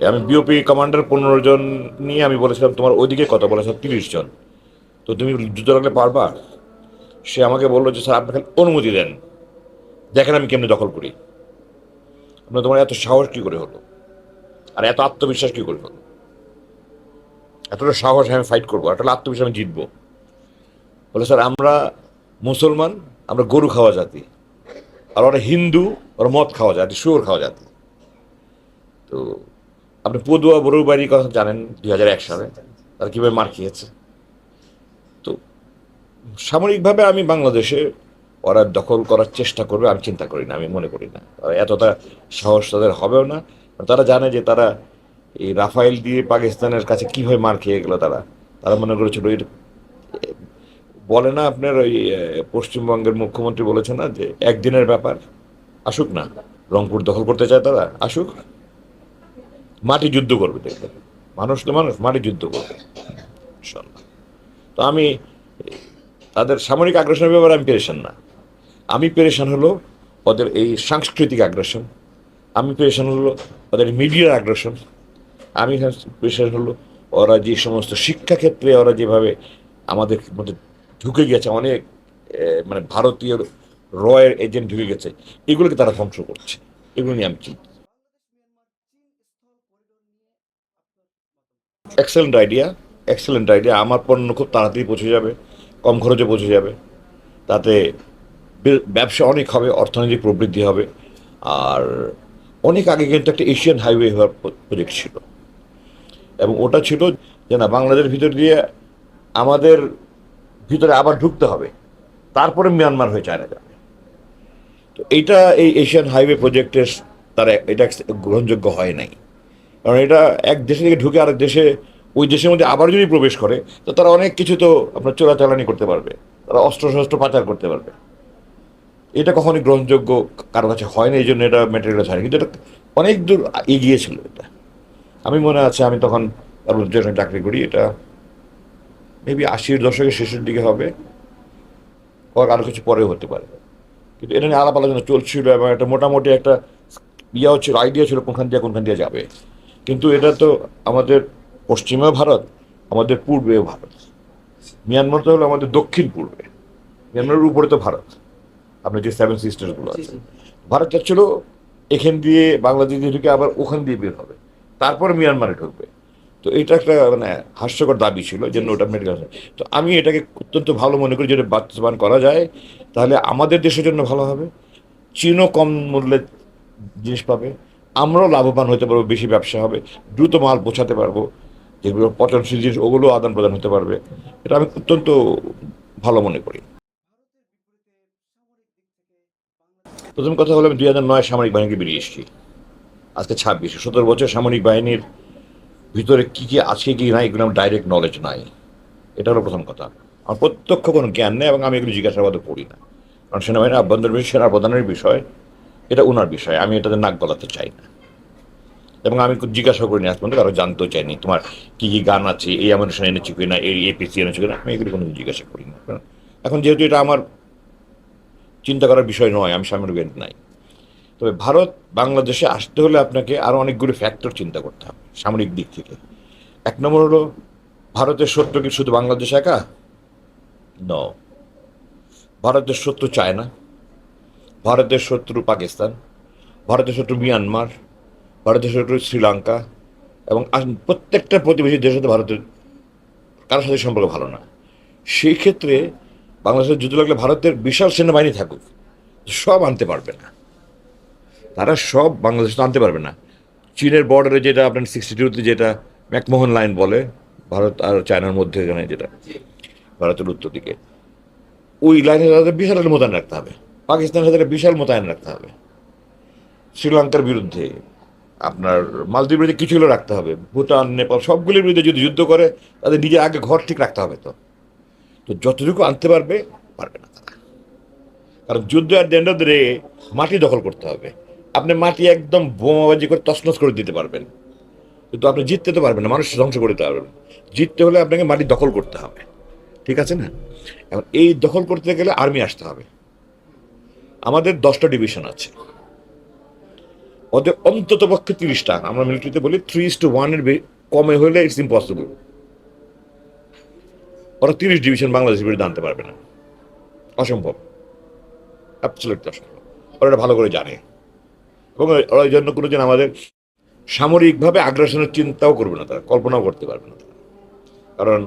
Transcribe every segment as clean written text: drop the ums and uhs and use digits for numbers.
আমি BOP commander 15 জন নিয়ে আমি বলেছিলাম তোমার ওইদিকে কত বলেছিলাম 30 জন, তো তুমি যুদ্ধ লাগলে পারবা? সে আমাকে বললো যে স্যার আপনি খালি অনুমতি দেন, দেখেন আমি কেমনি দখল করি। আপনার তোমার এত সাহস কি করে হলো, আর এত আত্মবিশ্বাস কি করে হলো? এতটা সাহস আমি ফাইট করবো, এতটা আত্মবিশ্বাস আমি জিতবো? বলে স্যার আমরা মুসলমান, আমরা গরু খাওয়া জাতি, আর ওরা হিন্দু, ওরা মদ খাওয়া জাতি, শুয়োর খাওয়া জাতি। তো আপনি পদুয়া বড়ুর বাড়ির কথা জানেন 2001 সালে তারা কীভাবে মার খেয়েছে। তো সামরিকভাবে আমি বাংলাদেশে ওরা দখল করার চেষ্টা করবে আমি চিন্তা করি না, আমি মনে করি না এতটা সাহস তাদের হবেও না। তারা জানে যে তারা এই রাফাইল দিয়ে পাকিস্তানের কাছে কীভাবে মার খেয়ে গেল। তারা তারা মনে করেছিল ওই বলে না আপনার ওই পশ্চিমবঙ্গের মুখ্যমন্ত্রী বলেছে না যে একদিনের ব্যাপার, আসুক না, রংপুর দখল করতে চায় তারা, আসুক, মাটি যুদ্ধ করবে, দেখবেন মানুষ তো মানুষ মাটি যুদ্ধ করবে ইনশাল্লাহ। তো আমি তাদের সামরিক আগ্রাসনের ব্যাপারে আমি পেরেশান না। আমি পেরেশান হলো ওদের এই সাংস্কৃতিক আগ্রাসন, আমি পেরেশান হলো ওদের মিডিয়ার আগ্রাসন, আমি পেরেশান হলো ওরা যে সমস্ত শিক্ষাক্ষেত্রে ওরা যেভাবে আমাদের মধ্যে ঢুকে গেছে, অনেক মানে ভারতীয় রয়ের এজেন্ট ঢুকে গেছে, এগুলোকে তারা ধ্বংস করছে। এগুলো নিয়ে আমি চিন্তিত। Excellent idea, excellent idea. আমার পণ্য খুব তাড়াতাড়ি পৌঁছে যাবে, কম খরচে পৌঁছে যাবে, তাতে ব্যবসা অনেক হবে, অর্থনৈতিক প্রবৃদ্ধি হবে। আর অনেক আগে কিন্তু একটা এশিয়ান হাইওয়ে হওয়ার প্রজেক্ট ছিল, এবং ওটা ছিল যে না বাংলাদেশের ভিতর দিয়ে আমাদের ভিতরে আবার ঢুকতে হবে, তারপরে মিয়ানমার হয়ে চায়না যাবে। তো এইটা এই এশিয়ান হাইওয়ে প্রজেক্টের তারা এটা গ্রহণযোগ্য হয় নাই। কারণ এটা এক দেশে থেকে ঢুকে আরেক দেশে, ওই দেশের মধ্যে আবার যদি প্রবেশ করে তো তারা অনেক কিছু তো আপনার চোরাচালানি করতে পারবে, তারা অস্ত্র শস্ত্র পাচার করতে পারবে। এটা কখনোই গ্রহণযোগ্য কারো কাছে হয় না, এই জন্য এটা ম্যাটেরিয়াল হয় না। কিন্তু এটা অনেক দূর এগিয়েছিল এটা। আমি মনে আছে আমি তখন চাকরি করি, এটা মেবি 80-এর দশকের শেষের দিকে হবে, আরও কিছু পরেও হতে পারে। কিন্তু এটা নিয়ে আলাপ আলোচনা চলছিল এবং একটা মোটামুটি একটা ইয়ে ছিল, আইডিয়া ছিল কোনখান দিয়ে যাবে। কিন্তু এটা তো আমাদের পশ্চিমেও ভারত, আমাদের পূর্বেও ভারত, মিয়ানমার তো হলো আমাদের দক্ষিণ পূর্বে, মিয়ানমারের উপরে তো ভারত, আপনার যে 7 সিস্টার্সগুলো আছে। ভারত চাচ্ছিল এখান দিয়ে বাংলাদেশ দিয়ে ঢুকে আবার ওখান দিয়ে বের হবে, তারপর মিয়ানমারে ঢুকবে। তো এটা একটা মানে হাস্যকর দাবি ছিল যে ওটা মেডিকেল। তো আমি এটাকে অত্যন্ত ভালো মনে করি, যদি বাস্তবায়ন করা যায় তাহলে আমাদের দেশের জন্য ভালো হবে, চীনও কম মূল্যে জিনিস পাবে, আমরাও লাভবান হতে পারবো, বেশি ব্যবসা হবে, দ্রুত মাল পৌঁছাতে পারবো, যেগুলো পচনশীল জিনিস ওগুলো আদান প্রদান হতে পারবে। এটা আমি অত্যন্ত ভালো মনে করি। প্রথম কথা হলো আমি 2009 সামরিক বাহিনীকে বেরিয়ে এসেছি, আজকে 26, 17 বছর সামরিক বাহিনীর ভিতরে কী কী আছে কি নাই এগুলো আমার ডাইরেক্ট নলেজ নাই। এটা হলো প্রথম কথা। আমার প্রত্যক্ষ কোনো জ্ঞান নেই এবং আমি এগুলো জিজ্ঞাসাবাদও করি না, কারণ সেনাবাহিনীর আভ্যন্তরীণ বিষয়, সেনা প্রধানের বিষয়, এটা ওনার বিষয়, আমি এটাতে নাক গলাতে চাই না। এবং আমি জিজ্ঞাসা করিনি আজ পর্যন্ত, কারো জানতেও চাইনি তোমার কী কী গান আছে, এই অ্যামুনিশন এনেছি কিনা, এই এপিসি এনেছি কিনা, আমি এগুলো কোনো জিজ্ঞাসা করি না। এখন যেহেতু এটা আমার চিন্তা করার বিষয় নয়, আমি সামরিক বাহিনী নাই। তবে ভারত বাংলাদেশে আসতে হলে আপনাকে আরও অনেকগুলো ফ্যাক্টর চিন্তা করতে হবে সামরিক দিক থেকে। 1 নম্বর হলো ভারতের শত্রু কি শুধু বাংলাদেশ একা? ন, ভারতের শত্রু চায়না, ভারতের শত্রু পাকিস্তান, ভারতের শত্রু মিয়ানমার, ভারতের শত্রু শ্রীলঙ্কা, এবং প্রত্যেকটা প্রতিবেশী দেশের সাথে ভারতের কারোর সাথে সম্পর্ক ভালো না। সেই ক্ষেত্রে বাংলাদেশের যুদ্ধ লাগলে ভারতের বিশাল সেনাবাহিনী থাকুক, সব আনতে পারবে না, তারা সব বাংলাদেশে আনতে পারবে না। চীনের বর্ডারে যেটা আপনার 62-তে যেটা ম্যাকমোহন লাইন বলে, ভারত আর চায়নার মধ্যে, এখানে যেটা ভারতের উত্তর দিকে, ওই লাইনে তাদের বিশাল মোতায়েন রাখতে হবে, পাকিস্তানের সাথে বিশাল মোতায়েন রাখতে হবে, শ্রীলঙ্কার বিরুদ্ধে, আপনার মালদ্বীপের বিরুদ্ধে কিছু হলেও রাখতে হবে, ভুটান, নেপাল, সবগুলির বিরুদ্ধে যদি যুদ্ধ করে তাদের নিজের আগে ঘর ঠিক রাখতে হবে। তো তো যতটুকু আনতে পারবে, পারবে না তারা, কারণ যুদ্ধ are the end of the day মাটি দখল করতে হবে। আপনি মাটি একদম বোমাবাজি করে তছনছ করে দিতে পারবেন, কিন্তু আপনি জিততে তো পারবেন না, মানুষ ধ্বংস করে দিতে পারবেন। জিততে হলে আপনাকে মাটি দখল করতে হবে, ঠিক আছে না? এখন এই দখল করতে গেলে আর্মি আসতে হবে। আমাদের 10টা ডিভিশন আছে, ওদের অন্তত পক্ষে 30টা, আমরা মিলিটারিতে বলি 3:1 কমে হলে ইটস ইম্পসিবল। ওরা 30 ডিভিশন বাংলাদেশের বিরুদ্ধে আনতে পারবে না, অসম্ভব, অ্যাবসলিউটলি অসম্ভব। ওরা এটা ভালো করে জানে এবং ওরা এই জন্য কোনোদিন আমাদের সামরিকভাবে আগ্রাসনের চিন্তাও করবে না, তারা কল্পনাও করতে পারবে না তারা। কারণ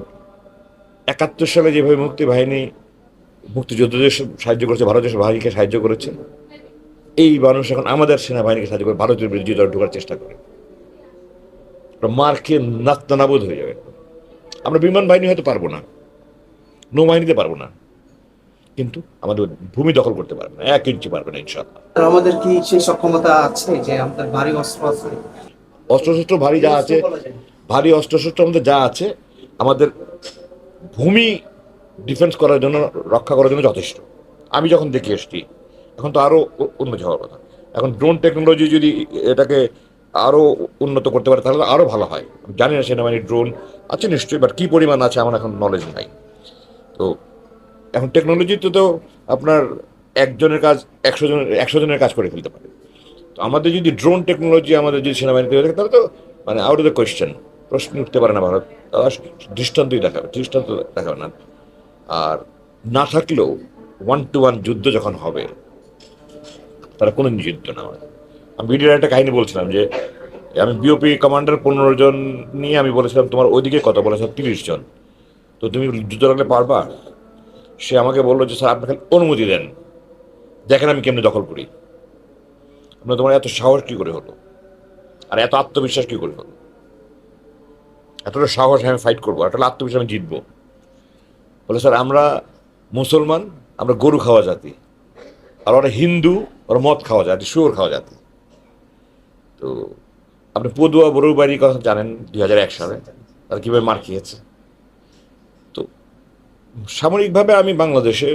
71 সালে যেভাবে মুক্তিযোদ্ধাদের সাহায্য করেছে, ভারতের বাহিনীকে সাহায্য করেছে, এই মানুষ এখন আমাদের সেনাবাহিনীকে সাহায্য করে ভারতের বিরুদ্ধে ঢোকার চেষ্টা করে, মার্কে নাস্তানাবুদ হয়ে যাবে। আমরা বিমান বাহিনী হয়তো পারবো না, নৌবাহিনীতে পারবো না, কিন্তু আমাদের ভূমি দখল করতে পারবে না, 1 ইঞ্চি পারবে না ইনশাআল্লাহ। আমাদের কি সেই সক্ষমতা আছে যে আমাদের ভারী অস্ত্র আছে? অস্ত্রশস্ত্র ভারী যা আছে, ভারী অস্ত্রশস্ত্র আমাদের যা আছে, আমাদের ভূমি ডিফেন্স করার জন্য, রক্ষা করার জন্য যথেষ্ট। আমি যখন দেখে এসছি, এখন তো আরও উন্নত হওয়ার কথা। এখন ড্রোন টেকনোলজি যদি এটাকে আরও উন্নত করতে পারে তাহলে আরও ভালো হয়। আমি জানি না সেনাবাহিনীর ড্রোন আছে নিশ্চয়ই, বাট কী পরিমাণ আছে আমার এখন নলেজ নাই। তো এখন টেকনোলজিতে তো আপনার একজনের কাজ 100 জনের কাজ করে ফেলতে পারে। তো আমাদের যদি ড্রোন টেকনোলজি আমাদের যদি সেনাবাহিনীতে হয়ে থাকে তাহলে তো মানে আউট অফ দ্য কোয়েশ্চেন, প্রশ্ন উঠতে পারে না ভারত। তারা দৃষ্টান্ত দেখাবে না। আর না থাকলেও 1-to-1 যুদ্ধ যখন হবে, তারা কোনো যুদ্ধ না হয়। আমি ভিডিওর একটা কাহিনী বলছিলাম যে আমি বিওপি কমান্ডার 15 জন নিয়ে আমি বলেছিলাম তোমার ওইদিকে কত, বলেছিলাম 30 জন, তো তুমি যুদ্ধ লাগলে পারবা? সে আমাকে বললো যে স্যার আপনি খালি অনুমতি দেন, দেখেন আমি কেমনি দখল করি। আপনার তোমার এত সাহস কী করে হলো, আর এত আত্মবিশ্বাস কী করে হলো? এতটা সাহস আমি ফাইট করবো, এতটা আত্মবিশ্বাস আমি জিতবো। বলে স্যার আমরা মুসলমান, আমরা গরু খাওয়া জাতি, আর ওরা হিন্দু, ওরা মদ খাওয়া জাতি, শুয়োর খাওয়া জাতি। তো আপনি পদুয়া বড়ুবাড়ির কথা জানেন, 2001 সালে তারা কীভাবে মার খেয়েছে। তো সামরিকভাবে আমি বাংলাদেশে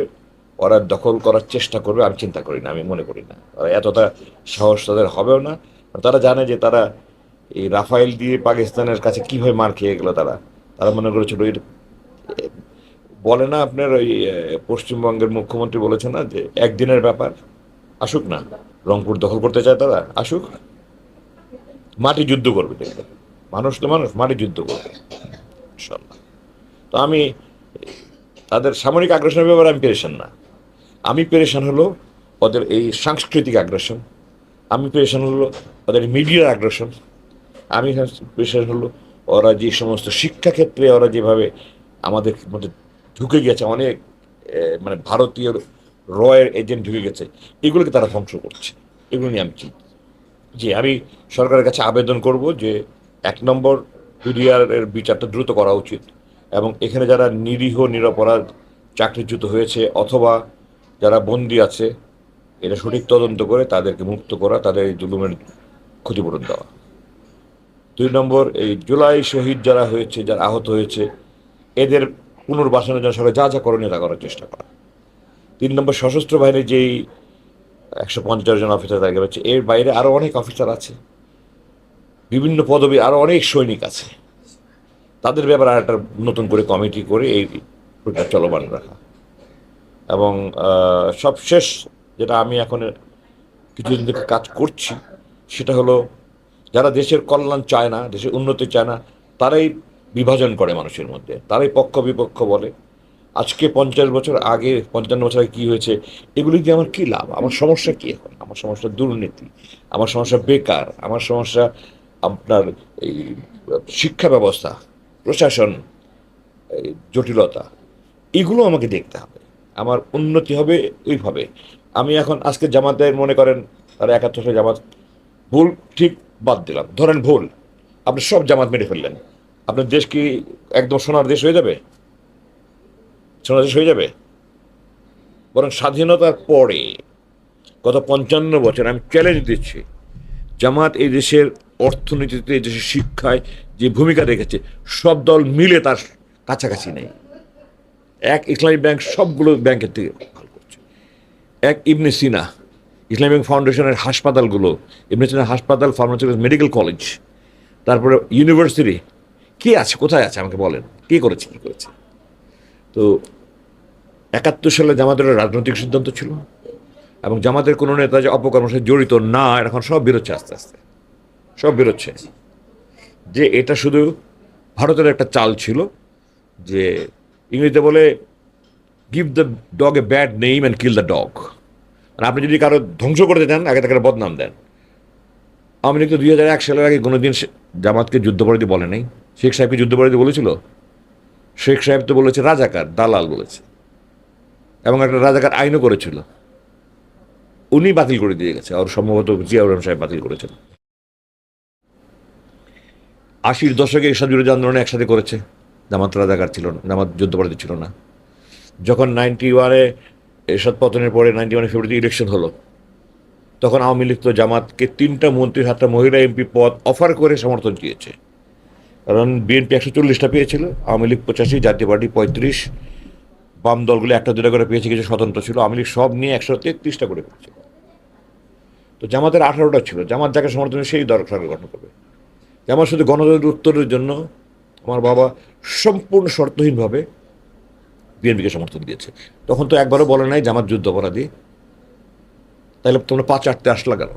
ওরা দখল করার চেষ্টা করবে আমি চিন্তা করি না, আমি মনে করি না ওরা এতটা সাহস তাদের হবেও না। তারা জানে যে তারা এই রাফাইল দিয়ে পাকিস্তানের কাছে কীভাবে মার খেয়ে গেলো। তারা তারা মনে করেছিল বলে না আপনার ওই পশ্চিমবঙ্গের মুখ্যমন্ত্রী বলেছে না যে একদিনের ব্যাপার, আসুক না, রংপুর দখল করতে চায় তারা, আসুক, মাটি যুদ্ধ করবে, দেখবে মানুষ তো মানুষ, মাটি যুদ্ধ করবে ইনশাল্লাহ। তো আমি তাদের সামরিক আগ্রাসনের ব্যাপারে আমি পেরেশান না। আমি পেরেশান হলো ওদের এই সাংস্কৃতিক আগ্রাসন, আমি পেরেশান হলো ওদের মিডিয়ার আগ্রাসন, আমি পেরেশান হলো ওরা যে সমস্ত শিক্ষাক্ষেত্রে ওরা যেভাবে আমাদের মধ্যে ঢুকে গেছে, অনেক মানে ভারতীয় রয়ের এজেন্ট ঢুকে গেছে, এগুলোকে তারা ধ্বংস করছে। এগুলো নিয়ে আমি চিন্তিত। যে আমি সরকারের কাছে আবেদন করব যে 1 নম্বর পিডিআরের বিচারটা দ্রুত করা উচিত, এবং এখানে যারা নিরীহ নিরপরাধ চাকরিচ্যুত হয়েছে অথবা যারা বন্দী আছে, এটা সঠিক তদন্ত করে তাদেরকে মুক্ত করা, তাদের এই জুলুমের ক্ষতিপূরণ দেওয়া। 2 নম্বর, এই জুলাই শহীদ যারা হয়েছে, যারা আহত হয়েছে, এদের পুনর্বাসনের জন্য সরকার যা যা করণীয় তা করার চেষ্টা করা। 3 নম্বর, সশস্ত্র বাহিনীর যেই 150 জন অফিসার তালিকা হচ্ছে, এর বাইরে আরও অনেক অফিসার আছে, বিভিন্ন পদবী আরও অনেক সৈনিক আছে, তাদের ব্যাপারে আর একটা নতুন করে কমিটি করে এই প্রক্রিয়া চলমান রাখা। এবং সবশেষ যেটা আমি এখন কিছুদিন থেকে কাজ করছি, সেটা হলো যারা দেশের কল্যাণ চায় না, দেশের উন্নতি চায় না, তারাই বিভাজন করে মানুষের মধ্যে, তারাই পক্ষ বিপক্ষ বলে। আজকে 50 বছর আগে, 55 বছর আগে কী হয়েছে, এগুলি দিয়ে আমার কী লাভ? আমার সমস্যা কী এখন? আমার সমস্যা দুর্নীতি, আমার সমস্যা বেকার, আমার সমস্যা আপনার এই শিক্ষা ব্যবস্থা, প্রশাসন, এই জটিলতা, এগুলো আমাকে দেখতে হবে। আমার উন্নতি হবে এইভাবে। আমি এখন আজকে জামাতের মনে করেন তারা 71 সালে জামাত ভুল ঠিক বাদ দিলাম, ধরেন ভুল, আপনি সব জামাত মেরে ফেললেন, আপনার দেশ কি একদম সোনার দেশ হয়ে যাবে? সোনার দেশ হয়ে যাবে? বরং স্বাধীনতার পরে গত 55 বছর আমি চ্যালেঞ্জ দিচ্ছি, জামাত এই দেশের অর্থনীতিতে, এই দেশের শিক্ষায় যে ভূমিকা রেখেছে, সব দল মিলে তার কাছাকাছি নেই। এক ইসলামী ব্যাংক সবগুলো ব্যাংকের থেকে ভালো করছে। এক ইবনে সিনা, ইসলামী ব্যাংক ফাউন্ডেশনের হাসপাতালগুলো, ইবনে সিনা হাসপাতাল, ফার্মাসিউটিক্যাল, মেডিকেল কলেজ, তারপরে ইউনিভার্সিটি, কে আছে, কোথায় আছে আমাকে বলেন, কে করেছে, কী করেছে? তো 71 সালে জামাতের রাজনৈতিক সিদ্ধান্ত ছিল, এবং জামাতের কোনো নেতা যে অপকর্মের সাথে জড়িত না, এখন সব বেরোচ্ছে আস্তে আস্তে, সব বেরোচ্ছে। যে এটা শুধু ভারতের একটা চাল ছিল, যে ইংরেজিতে বলে give the dog a bad name and kill the dog. মানে আপনি যদি কারো ধ্বংস করতে চান, আগে তাকে বদনাম দেন। আওয়ামী লীগ তো 2001 সালের আগে কোনোদিন জামাতকে যুদ্ধাপরাধী বলে নাই। শেখ সাহেবকে যুদ্ধাপরাধী বলেছিল? শেখ সাহেব তো বলেছে রাজাকার, দালাল বলেছে, এবং একটা রাজাকার আইনও করেছিল, উনি বাতিল করে দিয়ে গেছে, আর সম্ভবত জিয়াউর রহমান সাহেব বাতিল করেছেন। 80-র দশকে এরশাদ বিরোধী আন্দোলনে একসাথে করেছে, জামাত রাজাকার ছিল না, জামাত যুদ্ধাপরাধী ছিল না। যখন 91-এ এরশাদ পতনের পরে 91 ফেব্রুয়ারি ইলেকশন হলো, তখন আওয়ামী লীগ তো জামাতকে 3টা মন্ত্রী 7টা মহিলা এমপি পদ অফার করে সমর্থন দিয়েছে। কারণ বিএনপি 140টা পেয়েছিল, আওয়ামী লীগ 85, জাতীয় পার্টি 35, বাম দলগুলো 1-2টা করে পেয়েছে, কিছু স্বতন্ত্র ছিল, আওয়ামী লীগ সব নিয়ে 133টা করে পেয়েছিল। তো জামাতের 18টা ছিল। জামাত যাকে সমর্থন সেই দল সরকার গঠন করবে। জামাত শুধু গণতন্ত্রের উত্তরের জন্য আমার বাবা সম্পূর্ণ শর্তহীনভাবে বিএনপিকে সমর্থন দিয়েছে। তখন তো একবারও বলে নাই জামাত যুদ্ধাপরাধী। তাহলে তোমরা 5 আটতে আসলা কেন?